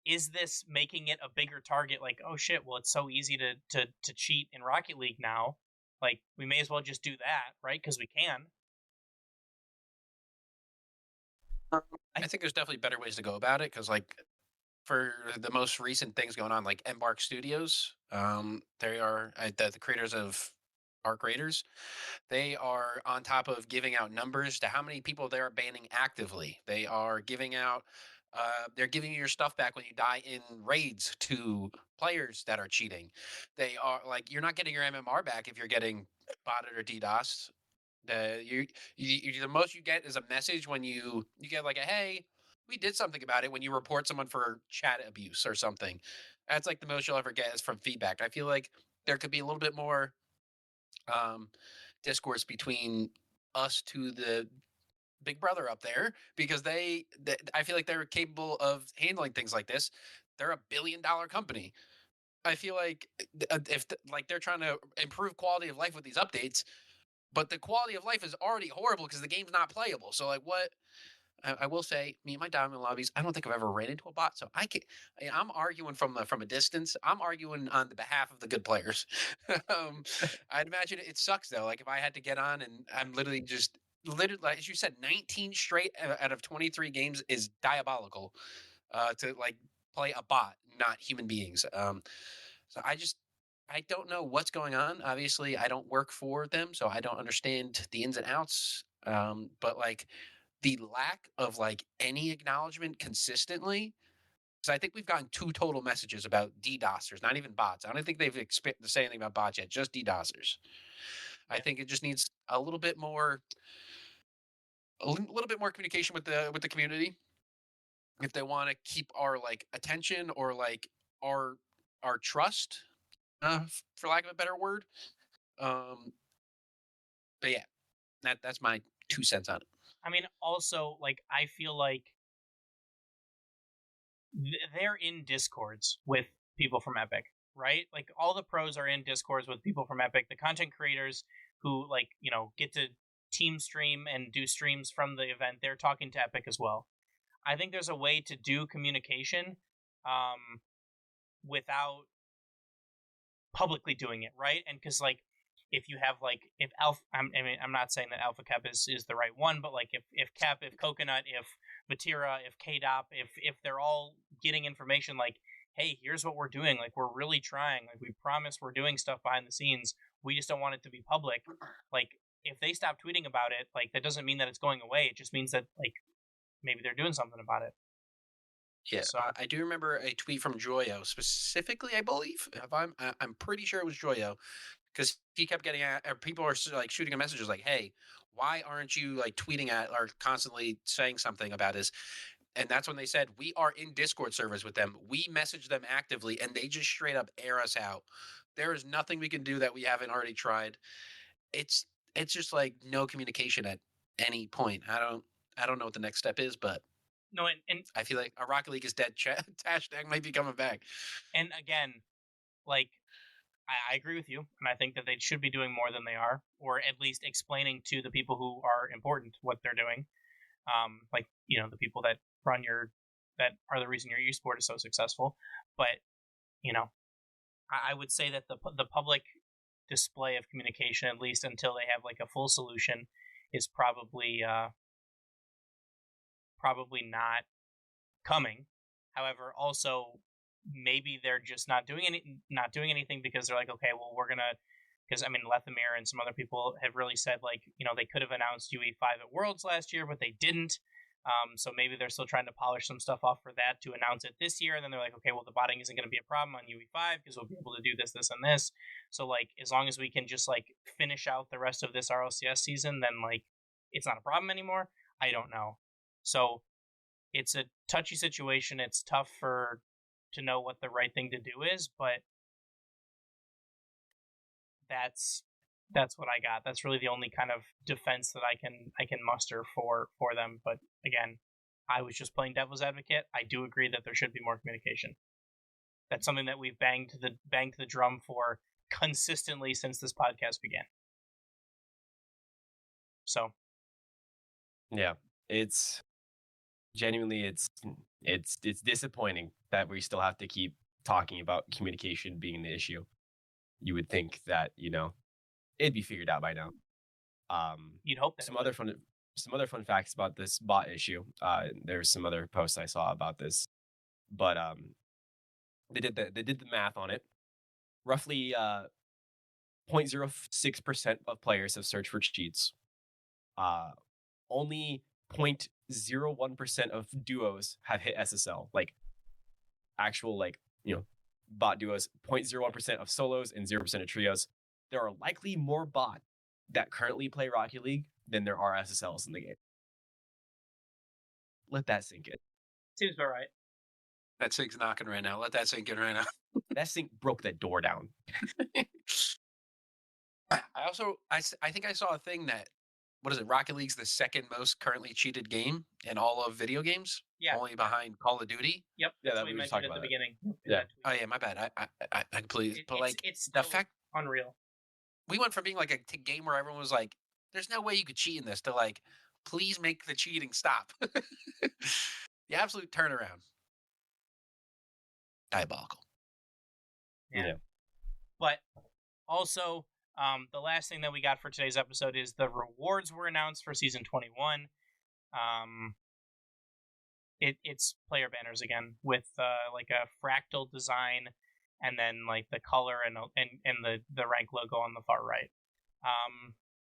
is this making it a bigger target? Like, oh shit, well, it's so easy to cheat in Rocket League now. Like, we may as well just do that, right? Because we can. I think there's definitely better ways to go about it, because for the most recent things going on, like Embark Studios, they are the creators of Arc Raiders. They are on top of giving out numbers to how many people they are banning actively. They are giving out, they're giving you your stuff back when you die in raids to players that are cheating. They are you're not getting your MMR back if you're getting botted or DDoS. The most you get is a message when you get a, hey, we did something about it, when you report someone for chat abuse or something. That's the most you'll ever get is from feedback. I feel like there could be a little bit more discourse between us to the big brother up there, because I feel like they're capable of handling things like this. They're $1 billion company. I feel like if they're trying to improve quality of life with these updates, but the quality of life is already horrible because the game's not playable. So what? I will say, me and my diamond lobbies, I don't think I've ever ran into a bot, so I'm arguing from a distance. I'm arguing on the behalf of the good players. I'd imagine it sucks though. If I had to get on and I'm literally as you said, 19 straight out of 23 games is diabolical. To play a bot, not human beings. So I don't know what's going on. Obviously, I don't work for them, so I don't understand the ins and outs. But the lack of any acknowledgement consistently, because I think we've gotten 2 total messages about DDoSers, not even bots. I don't think they've to say anything about bots yet, just DDoSers. I think it just needs a little bit more communication with the community if they want to keep our attention or our trust, for lack of a better word. But yeah, that's my 2 cents on it. I mean, also, I feel like they're in Discords with people from Epic, right? All the pros are in Discords with people from Epic. The content creators who, get to team stream and do streams from the event, they're talking to Epic as well. I think there's a way to do communication without publicly doing it, right? And because, if you have if Alpha, I'm not saying that Alpha Cap is the right one, but if Cap, if Coconut, if Vatira, if KDOP, if they're all getting information, hey, here's what we're doing. Like, we're really trying. Like, we promise we're doing stuff behind the scenes. We just don't want it to be public. Like, if they stop tweeting about it, like, that doesn't mean that it's going away. It just means that, like, maybe they're doing something about it. Yeah, So I do remember a tweet from Joyo specifically. I believe if I'm pretty sure it was Joyo, because he kept getting at, or people are like shooting him messages like, "Hey, why aren't you like tweeting at or constantly saying something about this?" And that's when they said, "We are in Discord servers with them. We message them actively, and they just straight up air us out. There is nothing we can do that we haven't already tried. It's it's just like no communication at any point. I don't know what the next step is, but no, and I feel like a Rocket League is dead. Hashtag might be coming back. and again, like, I agree with you, and I think that they should be doing more than they are, or at least explaining to the people who are important what they're doing. Like, you know, the people that that are the reason your esport is so successful. But, you know, I would say that the public display of communication, at least until they have like a full solution, is probably not coming. However, also maybe they're just not doing anything because they're like, okay, well, we're gonna, because I mean, Lethamyr and some other people have really said, like, you know, they could have announced UE5 at Worlds last year, but they didn't. So maybe they're still trying to polish some stuff off for that to announce it this year. And then they're like, okay, well, the botting isn't going to be a problem on UE5 because we'll be able to do this, this, and this. So, like, as long as we can just, like, finish out the rest of this RLCS season, then, like, it's not a problem anymore. I don't know. So it's a touchy situation. It's tough to know what the right thing to do is, but that's what I got. That's really the only kind of defense that I can muster for them. But again, I was just playing devil's advocate. I do agree that there should be more communication. That's something that we've banged the drum for consistently since this podcast began. So, yeah, it's genuinely it's disappointing that we still have to keep talking about communication being the issue. You would think that, you know, it'd be figured out by now. You'd hope that some other fun facts about this bot issue. There's some other posts I saw about this, but they did the math on it. Roughly 0.06% of players have searched for cheats. Only 0.01% of duos have hit SSL, like actual, like, you know, bot duos. 0.01% of solos and 0% of trios. There are likely more bots that currently play Rocket League than there are SSLs in the game. Let that sink in. Seems about right. That sink's knocking right now. Let that sink in right now. That sink broke that door down. I think I saw a thing that, what is it? Rocket League's the second most currently cheated game in all of video games. Yeah. Only behind Call of Duty. Yep. Yeah, That's that what we we mentioned talked at the about it. beginning. Yeah. Oh yeah, my bad. I completely. But like it's the still fact unreal. we went from being like a game where everyone was like, "There's no way you could cheat in this," to like, "Please make the cheating stop." The absolute turnaround. Diabolical. Yeah. But also, the last thing that we got for today's episode is the rewards were announced for season 21. It's player banners again with like a fractal design, and then like the color and the rank logo on the far right.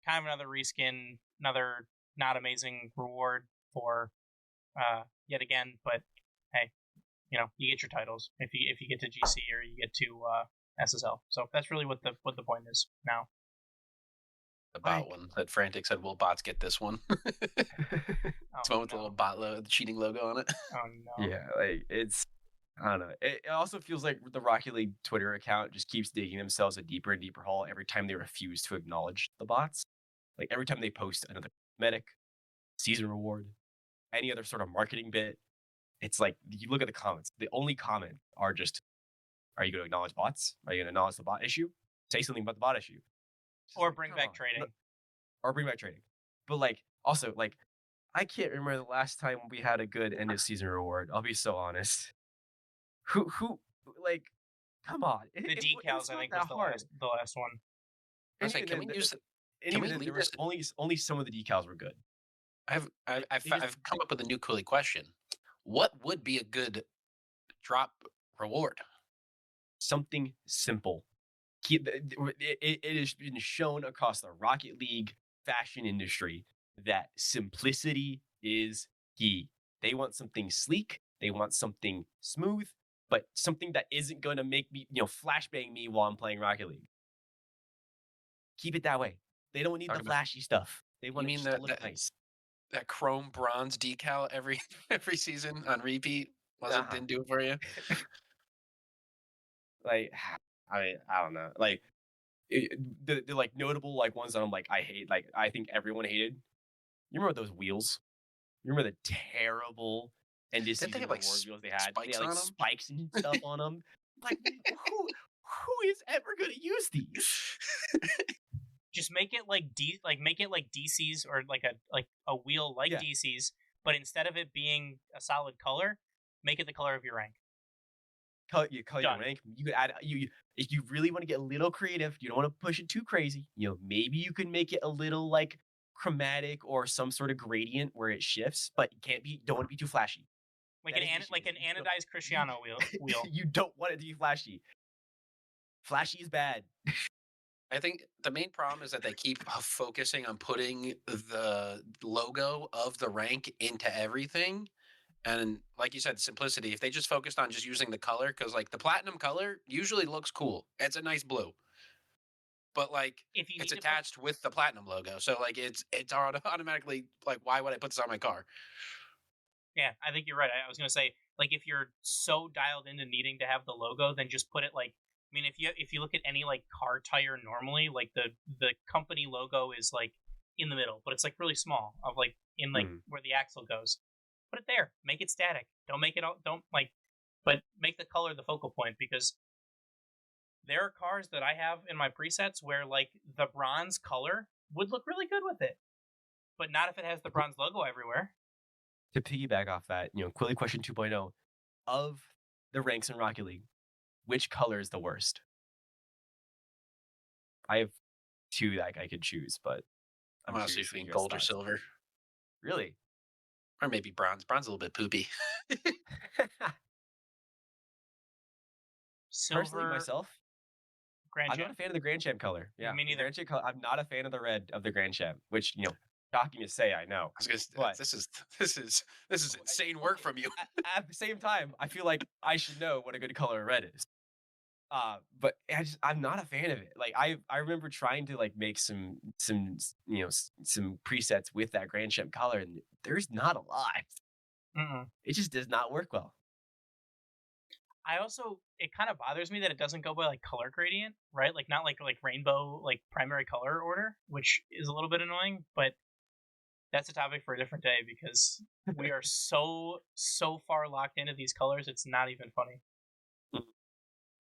Kind of another reskin, another not amazing reward for yet again, but hey, you know, you get your titles if you get to GC or you get to SSL. So that's really what the point is now. The bot one that Frantic said, "Will bots get this one?" It's one with the little bot the cheating logo on it. Oh no. Yeah, like it's, I don't know. It also feels like the Rocket League Twitter account just keeps digging themselves a deeper and deeper hole every time they refuse to acknowledge the bots. Like every time they post another medic, season reward, any other sort of marketing bit, it's like you look at the comments. The only comment are just, "Are you going to acknowledge bots? Are you going to acknowledge the bot issue? Say something about the bot issue." Or bring back trading. Or bring back trading. But like, also, like, I can't remember the last time we had a good end of season reward. I'll be so honest. Who, like, come on. The decals, I think, was the last one. I was like, can we use? Can we leave this? Only some of the decals were good. I've come up with a new cool question. What would be a good drop reward. Something simple. It has been shown across the Rocket League fashion industry that simplicity is key. They want something sleek. They want something smooth, but something that isn't going to make me, flashbang me while I'm playing Rocket League. Keep it that way. They don't need Talking the about- flashy stuff. They You want it mean just to look nice. that chrome bronze decal every season on repeat Nah. didn't do it for you? Like, I don't know. Like, the like notable like ones that I'm like I hate. Like, I think everyone hated. You remember those wheels? You remember the terrible end of Didn't they season have, like, reward wheels they had? spikes They had like on 'em? spikes and stuff on them. Like, who is ever gonna use these? Just make it like DC's or like a wheel like Yeah. DC's, but instead of it being a solid color, make it the color of your rank. Color your Done. rank. You could add you if you really want to get a little creative. You don't want to push it too crazy. Maybe you can make it a little like chromatic or some sort of gradient where it shifts, but don't want to be too flashy. Like That an is the like an issue. You don't- anodized Cristiano wheel. You don't want it to be flashy. Flashy is bad. I think the main problem is that they keep focusing on putting the logo of the rank into everything. And like you said, simplicity. If they just focused on just using the color, because like the platinum color usually looks cool. It's a nice blue. But like If you it's need to attached with the platinum logo. So like it's automatically like, why would I put this on my car? Yeah, I think you're right. I was gonna say, like, if you're so dialed into needing to have the logo, then just put it like. I mean, if you look at any like car tire normally, like the company logo is like in the middle, but it's like really small, of like in like where the axle goes. Put it there. Make it static. Don't make it all. Don't like, but make the color the focal point, because there are cars that I have in my presets where like the bronze color would look really good with it, but not if it has the bronze logo everywhere. To piggyback off that, Quilly question 2.0, of the ranks in Rocket League, which color is the worst? I have two that I could choose, but I'm honestly curious between your gold or thoughts. silver. Really? Or maybe bronze. Bronze is a little bit poopy. Silver, Personally, myself, Grand I'm not Champ. a fan of the Grand Champ color. Yeah, Me the neither. Grand Champ color. I'm not a fan of the red of the Grand Champ, which shocking to say. I know. I was gonna say, But- this is insane work from you. At the same time, I feel like I should know what a good color red is. But I'm not a fan of it. Like I remember trying to like make some presets with that Grand Champ color, and there's not a lot. Mm-mm. It just does not work well. It kind of bothers me that it doesn't go by like color gradient, right? Like not like rainbow, like primary color order, which is a little bit annoying, but that's a topic for a different day, because we are so far locked into these colors, it's not even funny.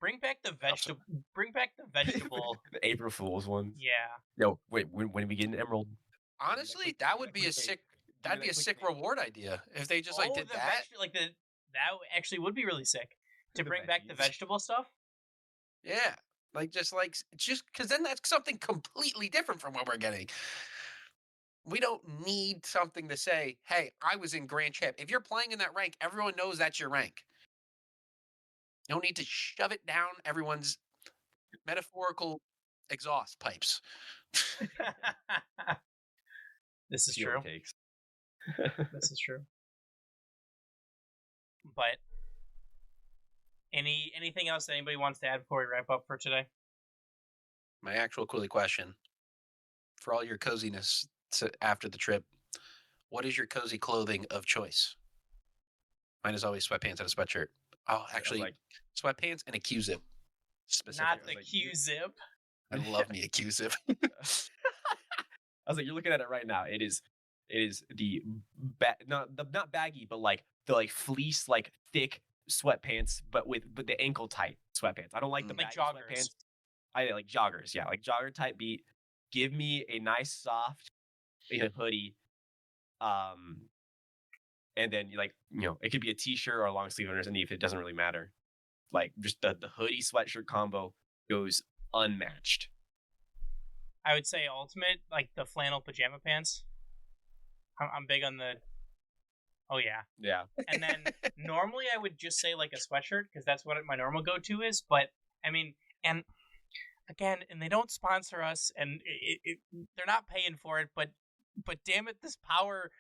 Bring back the vegetable. Bring back the vegetable. The April Fool's one. Yeah. No, wait. When we get an emerald, Honestly, that would be a sick. That'd be a sick reward idea if they just like did that. That actually would be really sick to The bring back the veggies. vegetable stuff. Yeah, just because then that's something completely different from what we're getting. We don't need something to say, "Hey, I was in Grand Champ." If you're playing in that rank, everyone knows that's your rank. You don't need to shove it down everyone's metaphorical exhaust pipes. This is see what true. it takes. This is true. But anything else that anybody wants to add before we wrap up for today? My actual Quilly question: for all your coziness after the trip, what is your cozy clothing of choice? Mine is always sweatpants and a sweatshirt. Oh, actually, sweatpants and a Q-zip. Not the like, Q-zip. I love me a Q-zip. I was like, you're looking at it right now. It is the not baggy, but like the like fleece, like thick sweatpants, but the ankle tight sweatpants. I don't like the Like baggy joggers. sweatpants. I like joggers. Yeah, like jogger type beat. Give me a nice soft hoodie, and then it could be a t-shirt or a long sleeve underneath. It doesn't really matter. Like just the hoodie sweatshirt combo goes unmatched. I would say ultimate, like the flannel pajama pants. I'm big on the Oh yeah. Yeah. And then normally I would just say like a sweatshirt because that's what my normal go-to is. But I mean, and again, and they don't sponsor us, and they're not paying for it. But damn it, this power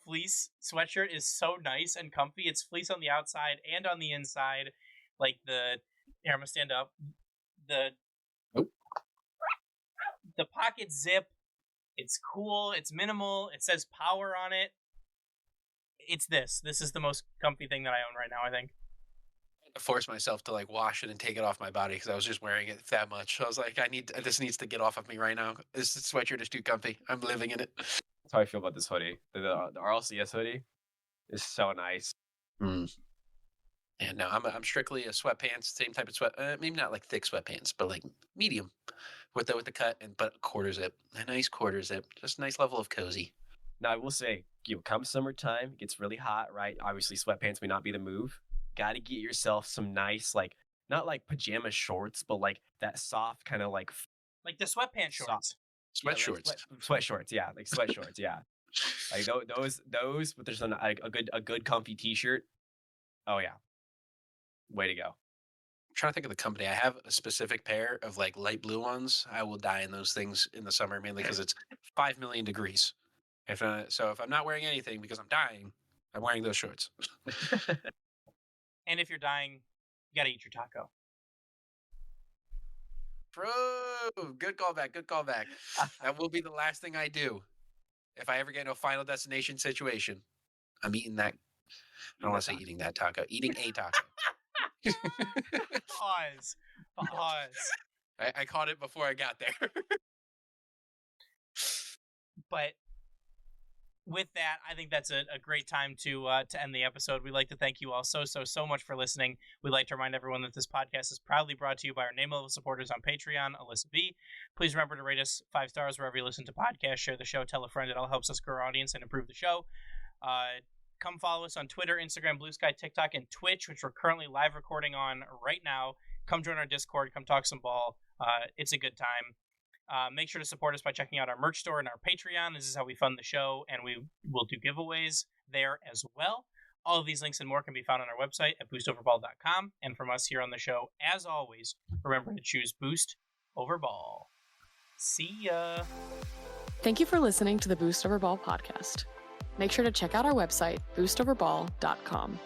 fleece sweatshirt is so nice and comfy. It's fleece on the outside and on the inside. Like here, I'm gonna stand up. The pocket zip. It's cool. It's minimal. It says power on it. It's this. This is the most comfy thing that I own right now, I think. I forced myself to like wash it and take it off my body because I was just wearing it that much. I was like, this needs to get off of me right now. This sweatshirt is too comfy. I'm living in it. That's how I feel about this hoodie. The RLCS hoodie is so nice. And no, I'm strictly a sweatpants, same type of sweat. Maybe not like thick sweatpants, but like medium, with the cut but quarter zip, a nice quarter zip, just a nice level of cozy. Now I will say, come summertime, it gets really hot, right? Obviously, sweatpants may not be the move. Got to get yourself some nice, like not like pajama shorts, but like that soft kind of like the sweatpants shorts, sweat shorts, sweat shorts, yeah, like sweat shorts, yeah, like those. But there's a good comfy t-shirt. Oh yeah, way to go. I'm trying to think of the company. I have a specific pair of like light blue ones. I will die in those things in the summer, mainly because it's 5 million degrees. If I'm not wearing anything because I'm dying, I'm wearing those shorts. And if you're dying, you gotta eat your taco. Bro, good callback. Good callback. That will be the last thing I do if I ever get into a final destination situation. I'm eating that. I don't want to say eating that taco. Eating a taco. Pause. I caught it before I got there. But with that, I think that's a great time to end the episode. We'd like to thank you all so much for listening. We'd like to remind everyone that this podcast is proudly brought to you by our name-level supporters on Patreon, Alyssa B. Please remember to rate us 5 stars wherever you listen to podcasts. Share the show. Tell a friend. It all helps us grow our audience and improve the show. Come follow us on Twitter, Instagram, Blue Sky, TikTok, and Twitch, which we're currently live recording on right now. Come join our Discord. Come talk some ball. It's a good time. Make sure to support us by checking out our merch store and our Patreon. This is how we fund the show, and we will do giveaways there as well. All of these links and more can be found on our website at boostoverball.com. And from us here on the show, as always, remember to choose Boost over Ball. See ya! Thank you for listening to the Boost Over Ball podcast. Make sure to check out our website, boostoverball.com.